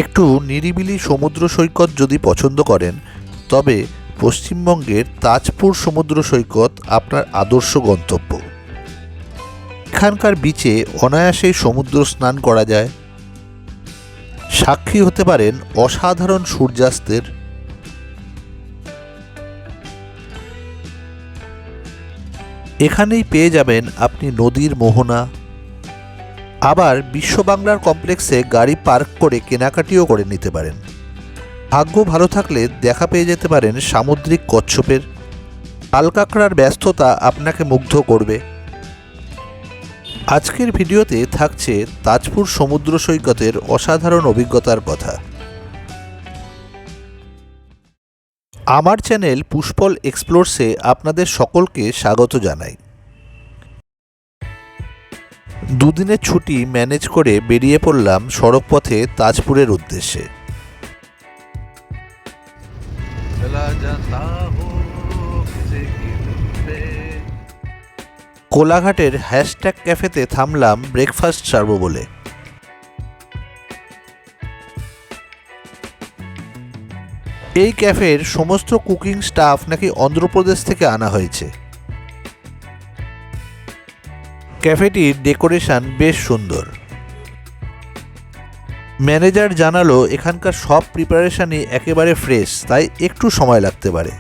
একটু নিরিবিলি সমুদ্র সৈকত যদি পছন্দ করেন তবে পশ্চিমবঙ্গের তাজপুর সমুদ্র সৈকত আপনার আদর্শ গন্তব্য। এখানকার বিচে অনায়াসেই সমুদ্র স্নান করা যায়, সাক্ষী হতে পারেন অসাধারণ সূর্যাস্তের। এখানেই পেয়ে যাবেন আপনি নদীর মোহনা। আবার বিশ্ব বাংলার কমপ্লেক্সে গাড়ি পার্ক করে কেনাকাটিও করে নিতে পারেন। ভাগ্য ভালো থাকলে দেখা পেয়ে যেতে পারেন সামুদ্রিক কচ্ছপের। আলকাঁকড়ার ব্যস্ততা আপনাকে মুগ্ধ করবে। আজকের ভিডিওতে থাকছে তাজপুর সমুদ্র সৈকতের অসাধারণ অভিজ্ঞতার কথা। আমার চ্যানেল পুষ্পল এক্সপ্লোরসে আপনাদের সকলকে স্বাগত জানাই। দুদিনের ছুটি ম্যানেজ করে বেরিয়ে পড়লাম সড়কপথে তাজপুরের উদ্দেশ্যে। কোলাঘাটের হ্যাশট্যাগ ক্যাফেতে থামলাম ব্রেকফাস্ট সারব বলে। এই ক্যাফের সমস্ত কুকিং স্টাফ নাকি অন্ধ্রপ্রদেশ থেকে আনা হয়েছে। ক্যাফেটির ডেকোরেশন বেশ সুন্দর। ম্যানেজার জানালো এখানকার সব প্রিপারেশনই একেবারে ফ্রেশ, তাই একটু সময় লাগতে পারে।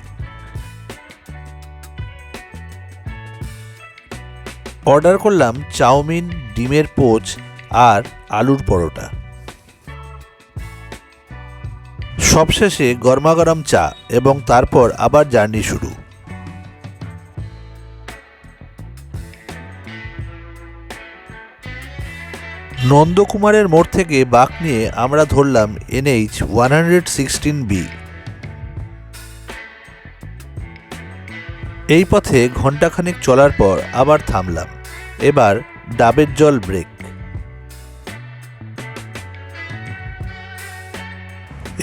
অর্ডার করলাম চাউমিন, ডিমের পোচ আর আলুর পরোটা। সবশেষে গরমাগরম চা এবং তারপর আবার জার্নি শুরু। নন্দকুমারের মোড় থেকে বাঁক নিয়ে আমরা ধরলাম NH 116B। এই পথে ঘণ্টাখানেক চলার পর আবার থামলাম। এবার ডাবের জল ব্রেক।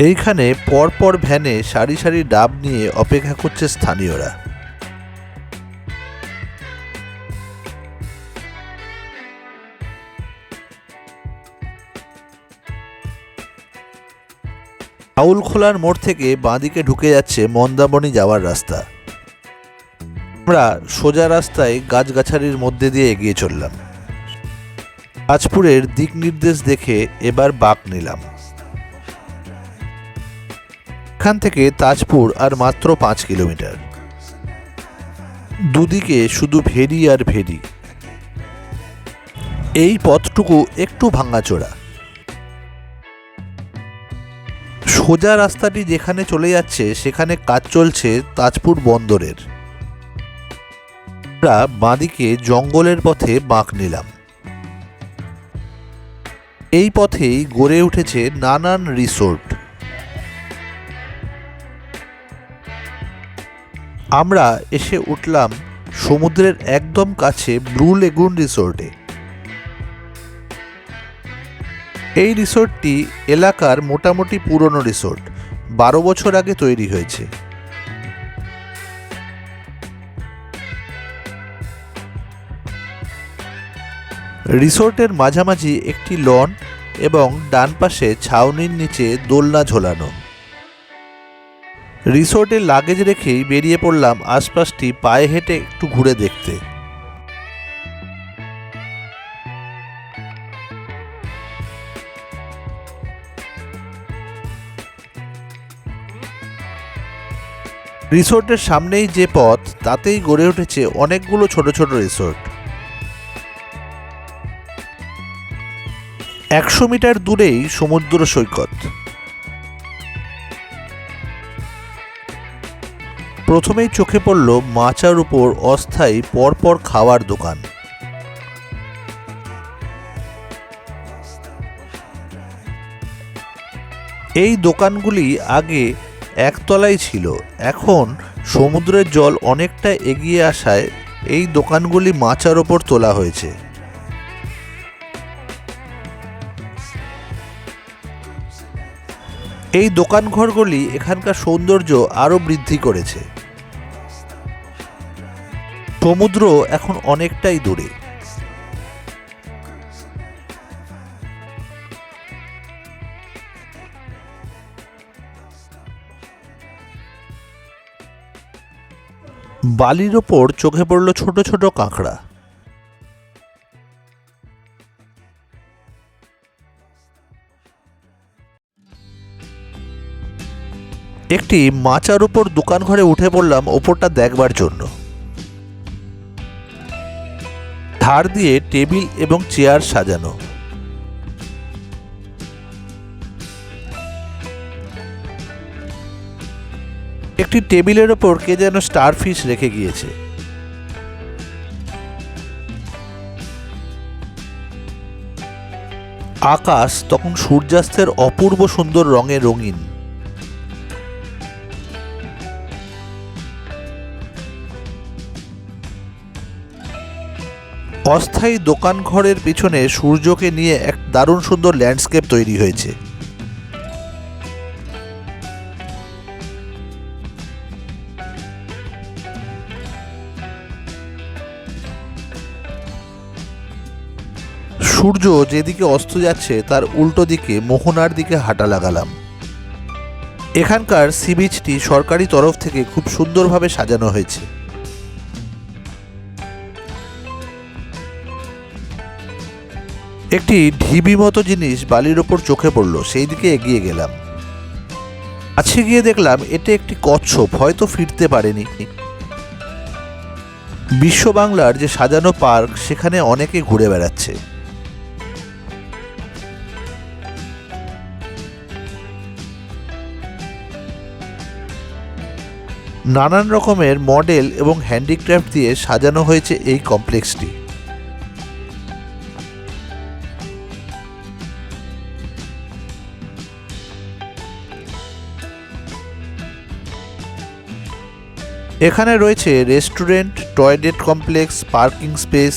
এইখানে পরপর ভ্যানে সারি সারি ডাব নিয়ে অপেক্ষা করছে স্থানীয়রা। আউলখোলার মোড় থেকে বাঁদিকে ঢুকে যাচ্ছে মন্দারমণি যাওয়ার রাস্তা। আমরা সোজা রাস্তায় গাছগাছালির মধ্যে দিয়ে এগিয়ে চললাম। তাজপুরের দিক নির্দেশ দেখে এবার বাঁক নিলাম। এখান থেকে তাজপুর আর মাত্র 5 কিলোমিটার। দুদিকে শুধু ভেরি আর ভেরি। এই পথটুকু একটু ভাঙাচোরা। সোজা রাস্তাটি যেখানে চলে যাচ্ছে সেখানে কাজ চলছে তাজপুর বন্দরের। আমরা বাঁদিকে জঙ্গলের পথে বাঁক নিলাম। এই পথেই গড়ে উঠেছে নানান রিসোর্ট। আমরা এসে উঠলাম সমুদ্রের একদম কাছে ব্লু লেগুন রিসোর্টে। এই রিসোর্টটি এলাকার মোটামুটি পুরনো রিসোর্ট, 12 বছর আগে তৈরি হয়েছে। রিসোর্টের মাঝামাঝি একটি লন এবং ডান পাশে ছাউনির নিচে দোলনা ঝোলানো। রিসোর্টে লাগেজ রেখেই বেরিয়ে পড়লাম আশপাশটি পায়ে হেঁটে একটু ঘুরে দেখতে। রিসোর্টের সামনেই যে পথ তাতেই গড়ে উঠেছে অনেকগুলো ছোট ছোট রিসোর্ট। 100 মিটার দূরেই সমুদ্র সৈকত। প্রথমেই চোখে পড়ল মাচার উপর অস্থায়ী পরপর খাওয়ার দোকান। এই দোকানগুলি আগে একতলায় ছিল, এখন সমুদ্রের জল অনেকটা এগিয়ে আসায় এই দোকানগুলি মাচার ওপর তোলা হয়েছে। এই দোকানঘরগুলি এখানকার সৌন্দর্য আরও বৃদ্ধি করেছে। সমুদ্র এখন অনেকটাই দূরে। বালির ওপর চোখে পড়ল ছোট ছোট কাঁকড়া। একটি মাচার উপর দোকান ঘরে উঠে পড়লাম ওপরটা দেখবার জন্য। ধার দিয়ে টেবিল এবং চেয়ার সাজানো। একটি টেবিলের ওপর কে যেন স্টারফিশ রেখে গিয়েছে। আকাশ তখন সূর্যাস্তের অপূর্ব সুন্দর রঙে রঙিন। অস্থায়ী দোকান ঘরের পিছনে সূর্যকে নিয়ে এক দারুণ সুন্দর ল্যান্ডস্কেপ তৈরি হয়েছে। সূর্য যেদিকে অস্ত যাচ্ছে তার উল্টো দিকে মোহনার দিকে হাঁটা লাগালাম। এখানকার সি বিচটি সরকারি তরফ থেকে খুব সুন্দরভাবে সাজানো হয়েছে। একটি ঢিবি মতো জিনিস বালির ওপর চোখে পড়ল, সেই দিকে এগিয়ে গেলাম। কাছে গিয়ে দেখলাম এটা একটি কচ্ছপ, হয়তো ফিরতে পারেনি। বিশ্ব বাংলার যে সাজানো পার্ক, সেখানে অনেকে ঘুরে বেড়াচ্ছে। নানান রকমের মডেল এবং হ্যান্ডিক্রাফট দিয়ে সাজানো হয়েছে এই কমপ্লেক্সটি। এখানে রয়েছে restaurant, toilet complex, parking space.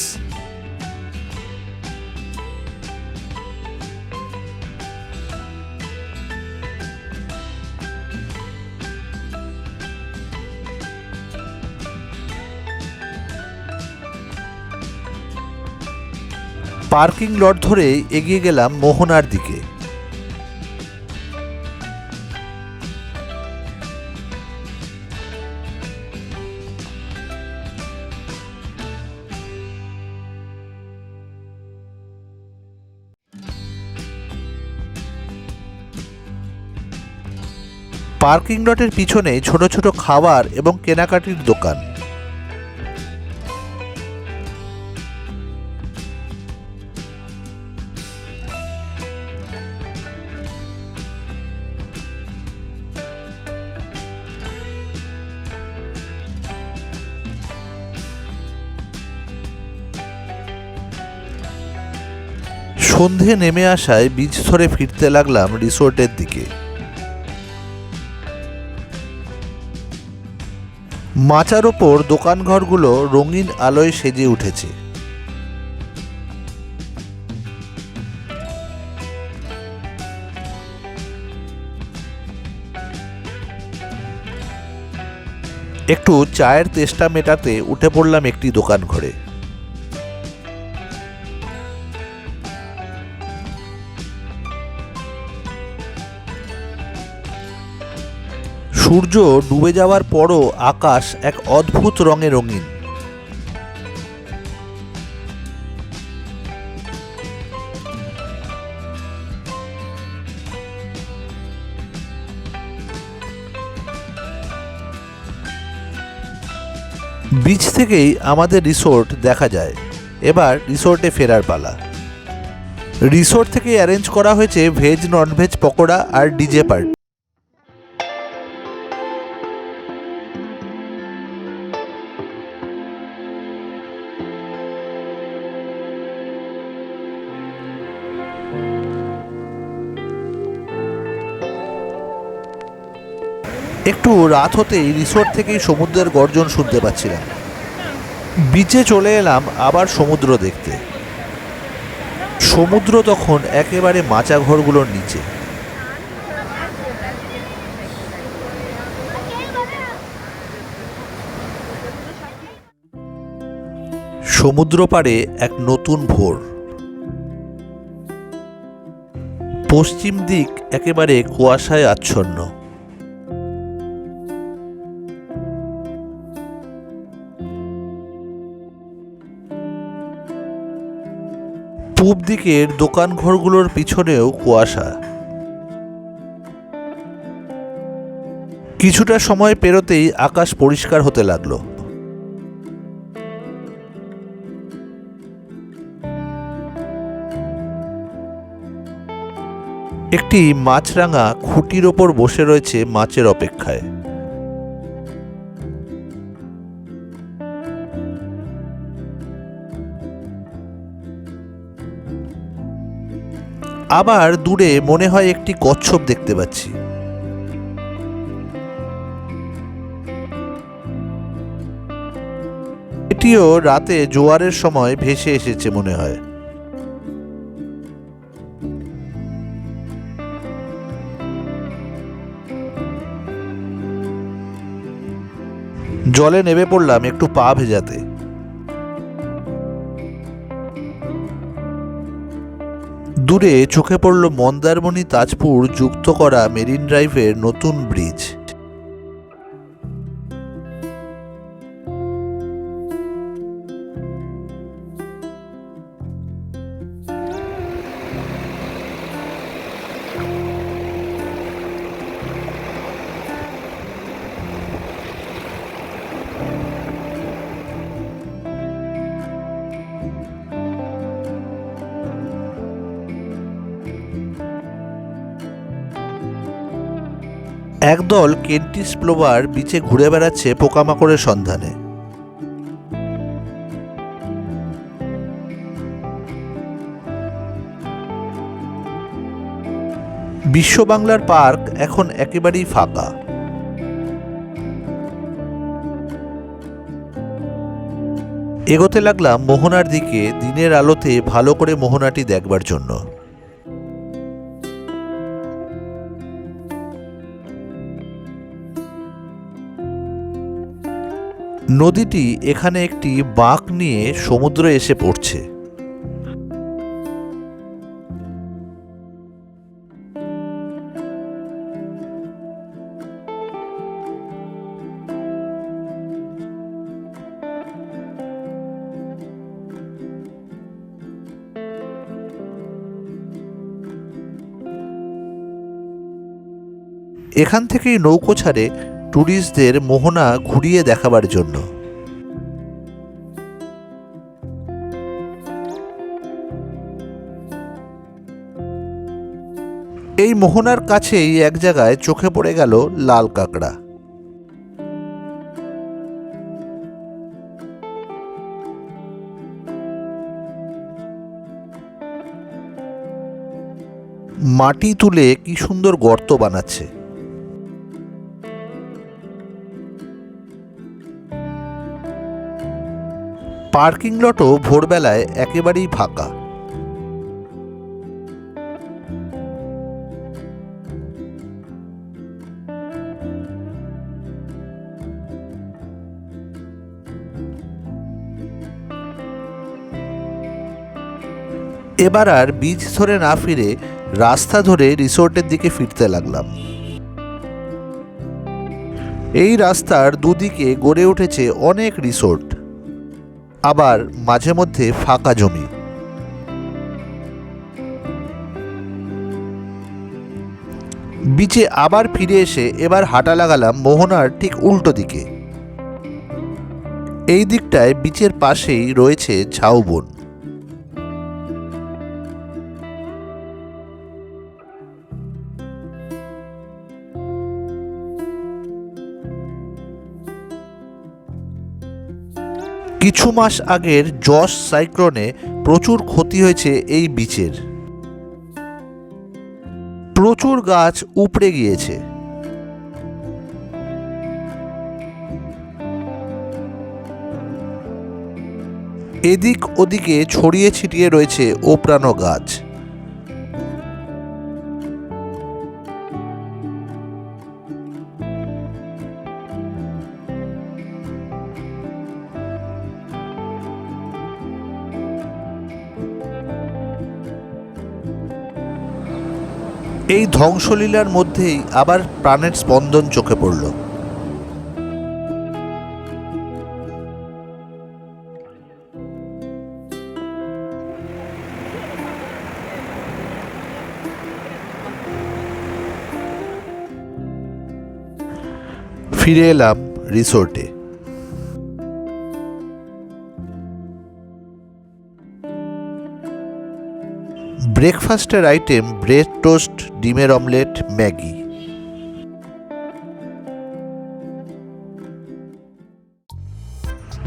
Parking lot ধরে এগিয়ে গেলাম মোহনার দিকে। পার্কিং লটের পিছনে ছোট ছোট খাবার এবং কেনাকাটির দোকান। সন্ধে নেমে আসায় বিচ ধরে ফিরতে লাগলাম রিসোর্টের দিকে। মাচার ওপর দোকানঘরগুলো রঙিন আলোয় সেজে উঠেছে। একটু চায়ের তেষ্টা মেটাতে উঠে পড়লাম একটি দোকান ঘরে। সূর্য ডুবে যাওয়ার পরও আকাশ এক অদ্ভুত রঙে রঙিন। বিচ থেকেই আমাদের রিসোর্ট দেখা যায়। এবার রিসোর্টে ফেরার পালা। রিসোর্ট থেকে অ্যারেঞ্জ করা হয়েছে ভেজ ননভেজ পকোড়া আর ডিজে পার্টি। একটু রাত হতেই রিসোর্ট থেকেই সমুদ্রের গর্জন শুনতে পাচ্ছিলাম। বিচে চলে এলাম আবার সমুদ্র দেখতে। সমুদ্র তখন একেবারে মাচা ঘরগুলোর নিচে। সমুদ্র পাড়ে এক নতুন ভোর। পশ্চিম দিক একেবারে কুয়াশায় আচ্ছন্ন। পূব দিকের দোকান ঘরগুলোর পিছনেও কুয়াশা। কিছুটা সময় পেরোতেই আকাশ পরিষ্কার হতে লাগলো। একটি মাছরাঙা খুঁটির ওপর বসে রয়েছে মাছের অপেক্ষায়। আবার দূরে মনে হয় একটি কচ্ছপ দেখতে পাচ্ছি। এটিও রাতে জোয়ারের সময় ভেসে এসেছে মনে হয়। জলে নেমে পড়লাম একটু পা ভেজাতে। দূরে চোখে পড়ল মন্দারমণি তাজপুর যুক্ত করা মেরিন ড্রাইভের নতুন ব্রিজ। একদল কেন্টিস প্লোভার বিচে ঘুরে বেড়াচ্ছে পোকামাকড়ের সন্ধানে। বিশ্ব বাংলার পার্ক এখন একেবারেই ফাঁকা। এগোতে লাগলাম মোহনার দিকে দিনের আলোতে ভালো করে মোহনাটি দেখবার জন্য। নদীটি এখানে একটি বাঁক নিয়ে সমুদ্রে এসে পড়ছে। এখান থেকেই নৌকো ছাড়ে ট্যুরিস্টদের মোহনা ঘুরিয়ে দেখাবার জন্য। এই মোহনার কাছেই এক জায়গায় চোখে পড়ে গেল লাল কাঁকড়া। মাটি তুলে কি সুন্দর গর্ত বানাচ্ছে। পার্কিং লটও ভোরবেলায় একেবারেই ফাঁকা। এবার আর বিচ ধরে না ফিরে রাস্তা ধরে রিসোর্টের দিকে ফিরতে লাগলাম। এই রাস্তার দুদিকে গড়ে উঠেছে অনেক রিসোর্ট, আবার মাঝে মধ্যে ফাঁকা জমি। বিচে আবার ফিরে এসে এবার হাঁটা লাগালাম মোহনার ঠিক উল্টো দিকে। এই দিকটায় বিচের পাশেই রয়েছে ঝাউবন। কিছু মাস আগের জস সাইক্লোনে প্রচুর ক্ষতি হয়েছে এই বিচের। প্রচুর গাছ উপড়ে গিয়েছে। এদিক ওদিকে ছড়িয়ে ছিটিয়ে রয়েছে ওপরানো গাছ। এই ধ্বংসলীলার মধ্যেই আবার প্রাণের স্পন্দন চোখে পড়ল। ফিরে এলাম রিসোর্টে। ব্রেকফাস্টের আইটেম ব্রেড টোস্ট, ডিমের অমলেট, ম্যাগি।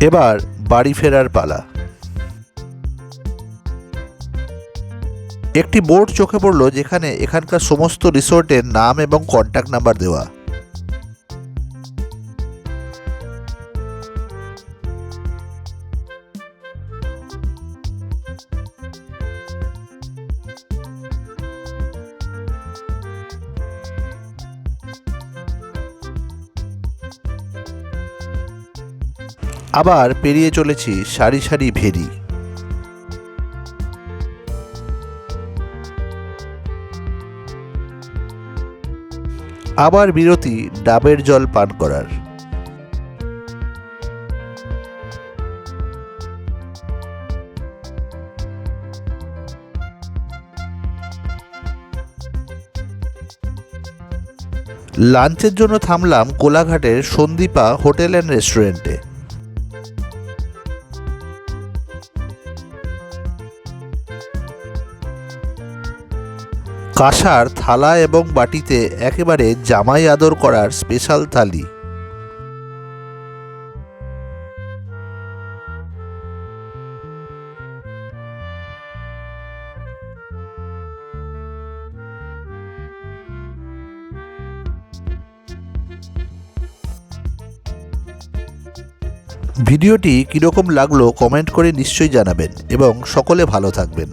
এবার বাড়ি ফেরার পালা। একটি বোর্ড চোখে পড়ল যেখানে এখানকার সমস্ত রিসোর্টের নাম এবং কন্ট্যাক্ট নাম্বার দেওয়া। আবার পেরিয়ে চলেছি সারি সারি ভেরি। আবার বিরতি ডাবের জল পান করার। লাঞ্চের জন্য থামলাম কোলাঘাটের সন্দীপা হোটেল অ্যান্ড রেস্টুরেন্টে। কাঁসার থালা এবং বাটিতে একেবারে জামাই আদর করার স্পেশাল থালি। ভিডিওটি কীরকম লাগলো কমেন্ট করে নিশ্চয়ই জানাবেন এবং সকলে ভালো থাকবেন।